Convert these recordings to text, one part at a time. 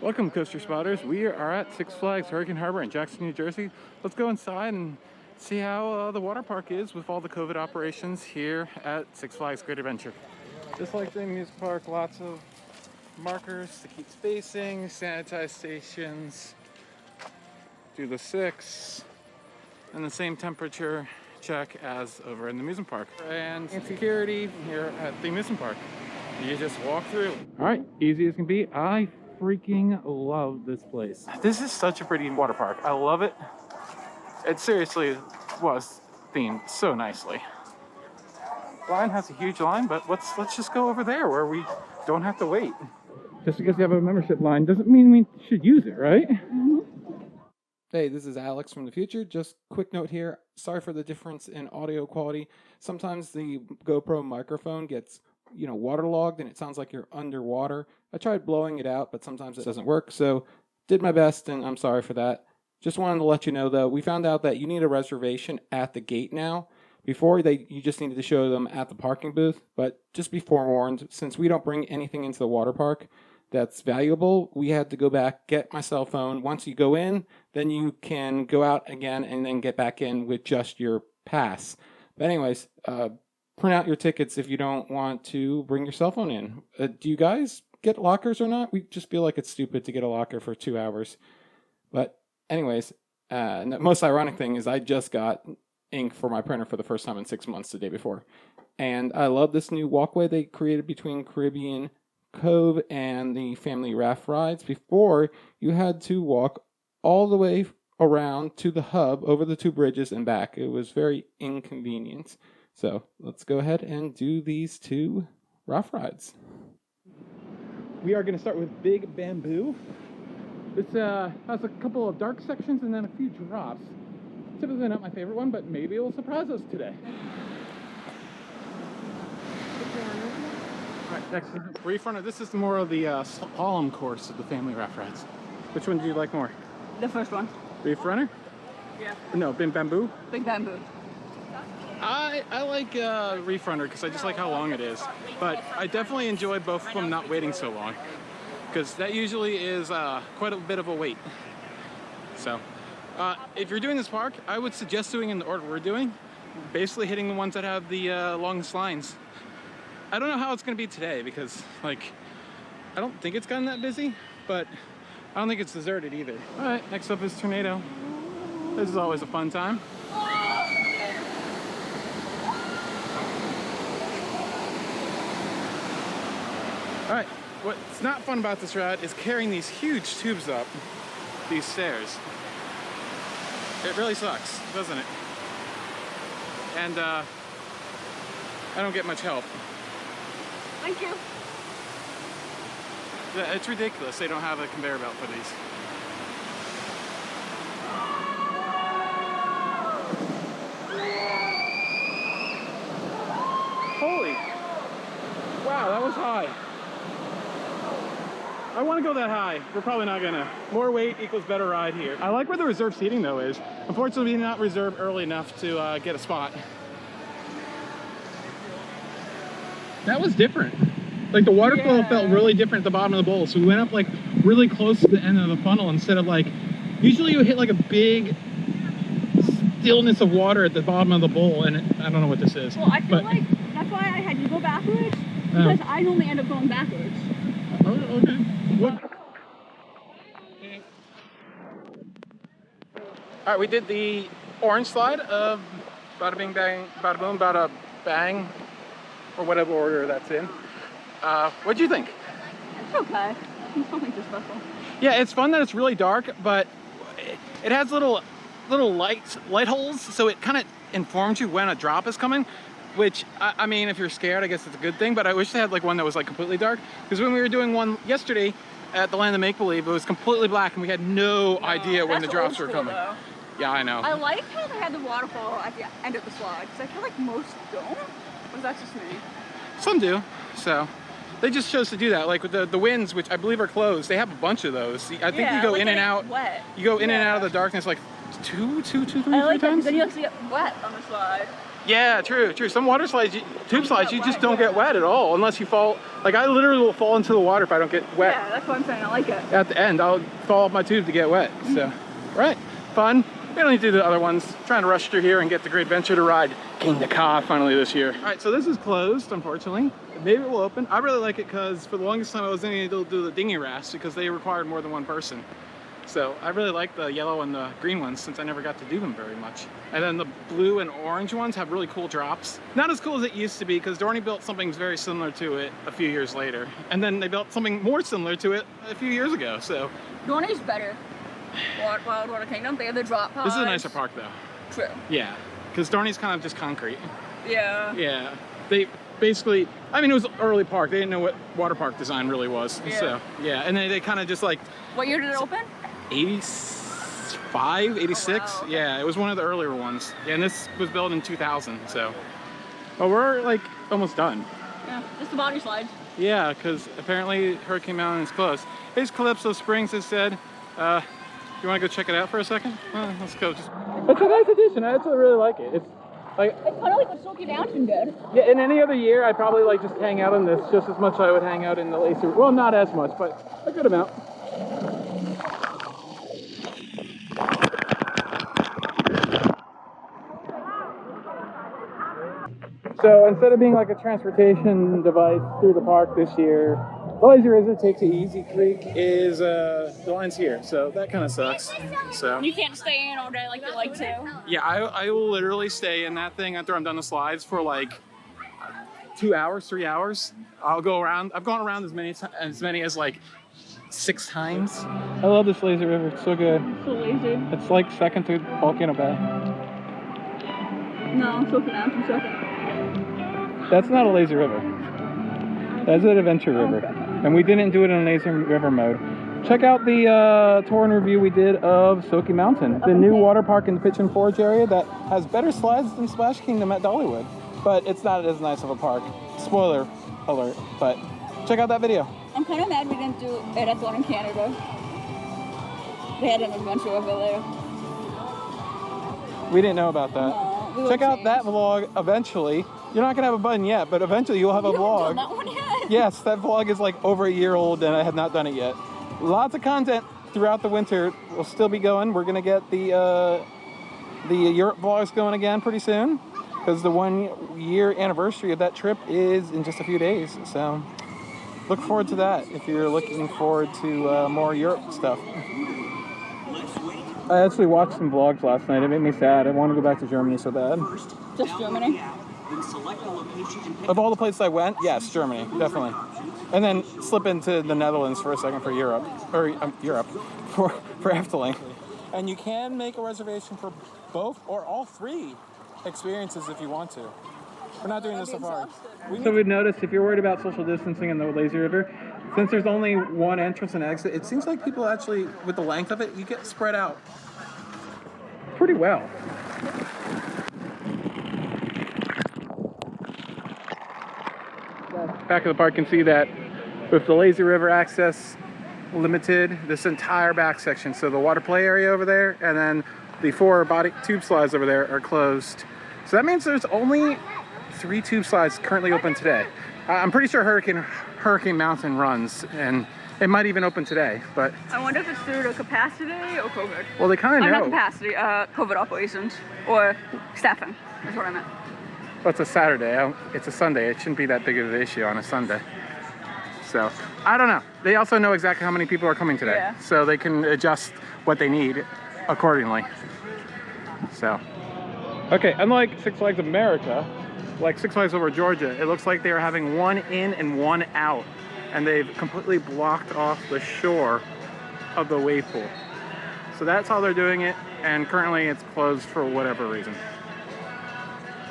Welcome, coaster spotters. We are at Six Flags Hurricane Harbor in Jackson, New Jersey. Let's go inside and see how the water park is with all the COVID operations here at Six Flags Great Adventure. Just like the amusement park, lots of markers to keep spacing, sanitize stations, do the 6, and the same temperature check as over in the amusement park. And security here at the amusement park. You just walk through. All right, easy as can be. I freaking love this place. This is such a pretty water park. I love it. It seriously was themed so nicely. Line has a huge line, but let's just go over there where we don't have to wait. Just because you have a membership line doesn't mean we should use it, right? Mm-hmm. Hey, this is Alex from the future. Just quick note here. Sorry for the difference in audio quality. Sometimes the GoPro microphone gets waterlogged and it sounds like you're underwater. I tried blowing it out, but sometimes it doesn't work. So did my best and I'm sorry for that. Just wanted to let you know though, we found out that you need a reservation at the gate now. Before you just needed to show them at the parking booth, but just be forewarned, since we don't bring anything into the water park that's valuable, we had to go back, get my cell phone. Once you go in, then you can go out again and then get back in with just your pass. But anyways, print out your tickets if you don't want to bring your cell phone in. Do you guys get lockers or not? We just feel like it's stupid to get a locker for 2 hours. But anyways, the most ironic thing is I just got ink for my printer for the first time in 6 months the day before. And I love this new walkway they created between Caribbean Cove and the family raft rides. Before, you had to walk all the way around to the hub, over the 2 bridges and back. It was very inconvenient. So let's go ahead and do these 2 raft rides. We are going to start with Big Bamboo. This has a couple of dark sections and then a few drops. Typically not my favorite one, but maybe it will surprise us today. Alright, next is Reef Runner. This is more of the slalom course of the family raft rides. Which one do you like more? The first one. Reef Runner? Yeah. No, Big Bamboo? Big Bamboo. I like Reef Runner because I just like how long it is. But I definitely enjoy both of them not waiting so long, because that usually is quite a bit of a wait. So, if you're doing this park, I would suggest doing in the order we're doing. Basically hitting the ones that have the longest lines. I don't know how it's going to be today because, I don't think it's gotten that busy, but I don't think it's deserted either. All right, next up is Tornado. This is always a fun time. All right, what's not fun about this ride is carrying these huge tubes up these stairs. It really sucks, doesn't it? And I don't get much help. Thank you. Yeah, it's ridiculous they don't have a conveyor belt for these. Holy, wow, that was high. I want to go that high. We're probably not gonna. More weight equals better ride here. I like where the reserved seating though is. Unfortunately, we did not reserve early enough to get a spot. That was different. Like the water flow felt really different at the bottom of the bowl. So we went up really close to the end of the funnel instead of usually you hit a big stillness of water at the bottom of the bowl, and I don't know what this is. Well, I feel like that's why I had you go backwards, because I normally end up going backwards. Oh, okay. What? All right, we did the orange slide of bada bing bang, bada boom, bada bang, or whatever order that's in. What'd you think? It's okay. It's nothing too special. Yeah, it's fun that it's really dark, but it has little light holes, so it kind of informs you when a drop is coming. Which, I mean, if you're scared, I guess it's a good thing, but I wish they had one that was completely dark. Because when we were doing one yesterday at the Land of Make-Believe, it was completely black and we had no idea when the drops were coming. Though. Yeah, I know. I like how they had the waterfall at the end of the slide, because I feel like most don't. Or that's just me? Some do, so. They just chose to do that, with the winds, which I believe are closed. They have a bunch of those. I think you go in and out. Wet. You go in and out of the darkness two, 3 I like that, times. because then you actually get wet on the slide. Yeah, true. Some water slides, tube slides, you just don't get wet at all unless you fall. Like I literally will fall into the water if I don't get wet. Yeah, that's what I'm saying. I like it. At the end, I'll fall off my tube to get wet. So, right, fun. We don't need to do the other ones. Trying to rush through here and get the Great Adventure to ride King the Ka finally this year. All right, so this is closed, unfortunately. Maybe it will open. I really like it because for the longest time I wasn't able to do the dinghy rafts because they required more than one person. So I really like the yellow and the green ones since I never got to do them very much. And then the blue and orange ones have really cool drops. Not as cool as it used to be because Dorney built something very similar to it a few years later. And then they built something more similar to it a few years ago, so. Dorney's better. Wild Water Kingdom, they have the drop pods. This is a nicer park though. True. Yeah, because Dorney's kind of just concrete. Yeah. Yeah, they basically, I mean, it was an early park. They didn't know what water park design really was. Yeah. So, yeah, and then they kind of just like. What year did it open? 85, 86. Oh, wow, okay. Yeah, it was one of the earlier ones. Yeah, and this was built in 2000, so. Well, we're like almost done. Yeah, just the body slides. Yeah, because apparently Hurricane Mountain is closed. Here's Calypso Springs, it said. You want to go check it out for a second? Let's go. It's a nice addition. I actually really like it. It's like It's kind of like what Silky Mountain did. yeah. In any other year, I'd probably like just hang out in this just as much as I would hang out in the Lazy. Well, not as much, but a good amount. So instead of being like a transportation device through the park this year, the Lazy River takes to Easy Creek is the line's here, so that kind of sucks. So You can't stay in all day like you like to. yeah, I will literally stay in that thing after I'm done the slides for like 2 hours, 3 hours. I'll go around. I've gone around as many as like 6 times. I love this Lazy River. It's so good. So lazy. It's like second to Volcano Bay. No, Silky Mountain second. That's not a lazy river. That's an adventure river. Okay. And we didn't do it in a lazy river mode. Check out the tour and review we did of Silky Mountain, the new water park in the Pitch and Forge area that has better slides than Splash Kingdom at Dollywood. But it's not as nice of a park. Spoiler alert, but check out that video. I'm kind of mad we didn't do it at the one in Canada. They had an adventure over there. We didn't know about that. No, we Check were out that vlog eventually. You're not gonna have a button yet, but eventually you'll have a You haven't vlog. done that one yet? Yes, that vlog is like over a year old and I have not done it yet. Lots of content throughout the winter will still be going. We're gonna get the Europe vlogs going again pretty soon because the 1 year anniversary of that trip is in just a few days. So look forward to that if you're looking forward to more Europe stuff. I actually watched some vlogs last night. It made me sad. I want to go back to Germany so bad. Just Germany? Of all the places I went, yes, Germany, definitely. And then slip into the Netherlands for a second for Europe, or Europe, for Efteling. And you can make a reservation for both or all 3 experiences if you want to. We're not doing this so far. So we've noticed if you're worried about social distancing in the Lazy River, since there's only one entrance and exit, it seems like people actually, with the length of it, you get spread out pretty well. Back of the park, you can see that with the Lazy River access limited, this entire back section, so the water play area over there, and then the 4 body tube slides over there are closed. So that means there's only 3 tube slides currently open today. I'm pretty sure Hurricane Mountain runs, and it might even open today, but... I wonder if it's due to capacity or COVID. Well, they kind of know. Not capacity, COVID operations. Or staffing, is what I meant. Well, it's a Saturday. It's a Sunday. It shouldn't be that big of an issue on a Sunday. So, I don't know. They also know exactly how many people are coming today. Yeah. So they can adjust what they need accordingly. So, okay, unlike Six Flags America, like Six Flags Over Georgia, it looks like they're having 1 in and 1 out. And they've completely blocked off the shore of the wave pool. So that's how they're doing it. And currently it's closed for whatever reason.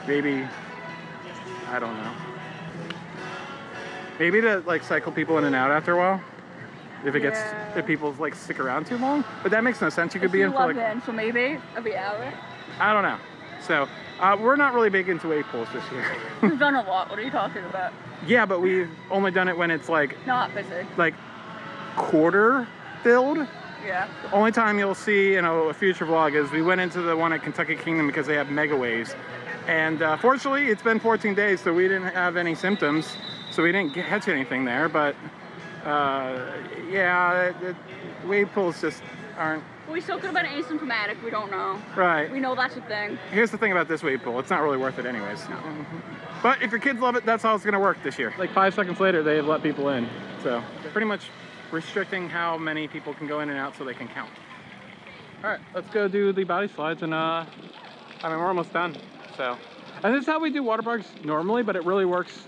Maybe, I don't know. Maybe to like cycle people in and out after a while. If it gets, if people like stick around too long. But that makes no sense. You could be in for like, so maybe every hour. I don't know. So we're not really big into wave pools this year. We've done a lot. What are you talking about? Yeah, but we've only done it when it's like Not busy. like quarter filled. Yeah. The only time you'll see, a future vlog is we went into the one at Kentucky Kingdom because they have mega waves. And fortunately, it's been 14 days, so we didn't have any symptoms, so we didn't catch anything there. But yeah, the wave pools just aren't. We still could have been asymptomatic. We don't know. Right. We know that's a thing. Here's the thing about this wave pool. It's not really worth it anyways. No. But if your kids love it, that's how it's going to work this year. Like 5 seconds later, they have let people in. So pretty much restricting how many people can go in and out so they can count. All right, let's go do the body slides, and I mean, we're almost done. So, and this is how we do water parks normally, but it really works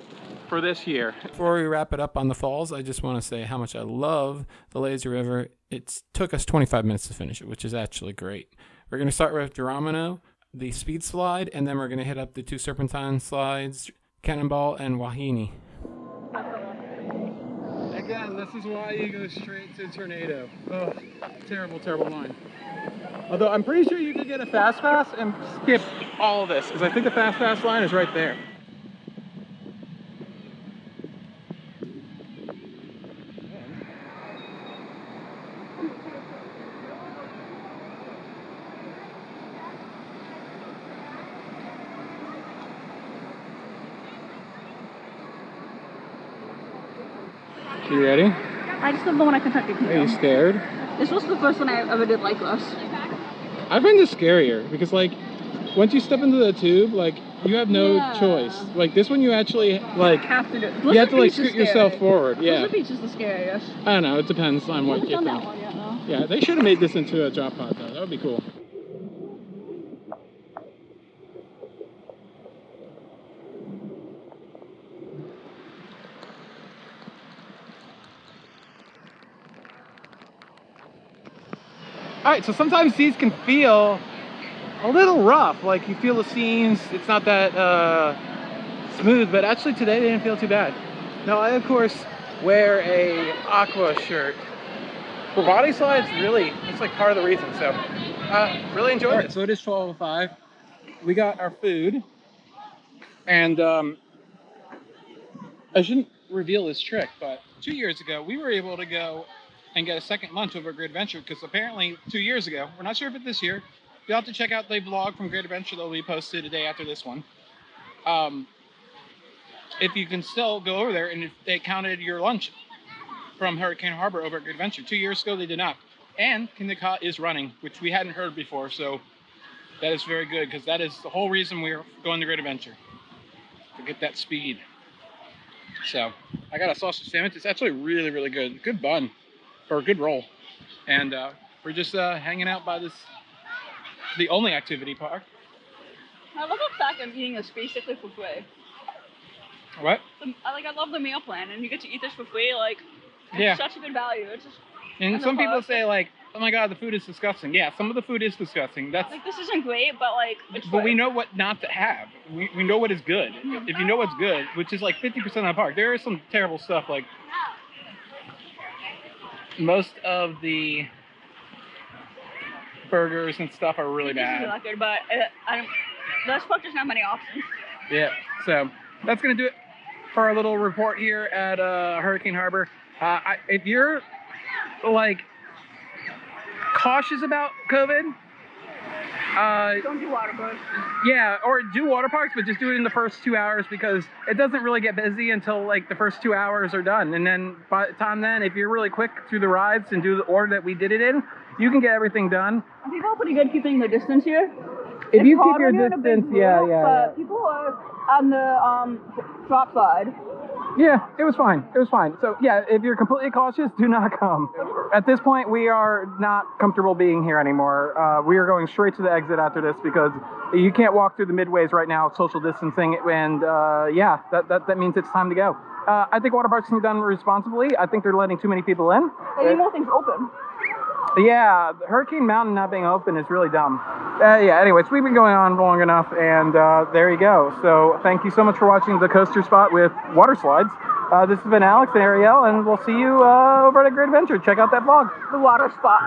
for this year. Before we wrap it up on the falls, I just want to say how much I love the lazy river. It took us 25 minutes to finish it, which is actually great. We're going to start with Geronimo, the speed slide, and then we're going to hit up the 2 serpentine slides, Cannonball and Wahine. Again, this is why you go straight to Tornado. Oh, terrible, terrible line. Although I'm pretty sure you could get a fast pass and skip all of this, because I think the fast pass line is right there. You ready? I just love the one at Kentucky. Are you scared? This was the first one I ever did like this. I find this scarier because, like, once you step into the tube, like, you have no choice. Like, this one you actually, like, have to do. You have to, like, scoot yourself forward. Yeah. Blizzard Beach is the scariest. I don't know. It depends on what you done think. that one yet, though. Yeah, they should have made this into a drop pod, though. That would be cool. All right, so sometimes these can feel a little rough, like you feel the seams, it's not that smooth, but actually today they didn't feel too bad. Now I, of course, wear a aqua shirt. For body slides, really, it's like part of the reason, so really enjoyed it. So it is 12:05. We got our food, and I shouldn't reveal this trick, but 2 years ago, we were able to go and get a second lunch over at Great Adventure, because apparently 2 years ago, we're not sure if it's this year, you'll have to check out the vlog from Great Adventure that will be posted a day after this one. If you can still go over there, and if they counted your lunch from Hurricane Harbor over at Great Adventure. 2 years ago, they did not. And Kingda is running, which we hadn't heard before, so that is very good, because that is the whole reason we're going to Great Adventure, to get that speed. So, I got a sausage sandwich. It's actually really, really good. Good bun. Or a good roll. And we're just hanging out by the only activity park. I love the fact I'm eating this basically for free. What? I love the meal plan, and you get to eat this for free. Like, it's yeah, such a good value. It's just. And some people say, like, oh my god, the food is disgusting. Yeah, some of the food is disgusting. That's like, this isn't great, but like, it's. But we know what not to have. We know what is good. If you know what's good, which is like 50% of the park, there is some terrible stuff. Like, most of the burgers and stuff are really bad. Not good, but this park doesn't have many options. Yeah, so that's gonna do it for our little report here at Hurricane Harbor. If you're like cautious about COVID, don't do water parks. Yeah, or do water parks, but just do it in the first 2 hours, because it doesn't really get busy until like the first 2 hours are done. And then by the time then, if you're really quick through the rides and do the order that we did it in, you can get everything done. People are pretty good keeping their distance here. If you keep your distance, yeah. People are on the drop side. Yeah, it was fine. It was fine. So yeah, if you're completely cautious, do not come. At this point, we are not comfortable being here anymore. We are going straight to the exit after this, because you can't walk through the midways right now, social distancing, and yeah, that means it's time to go. I think water parks can be done responsibly. I think they're letting too many people in. They need more things open. Yeah, Hurricane Mountain not being open is really dumb. Yeah, anyways, we've been going on long enough, and there you go. So thank you so much for watching the coaster spot with water slides. This has been Alex and Ariel, and we'll see you over at a Great Adventure. Check out that vlog. The water spot.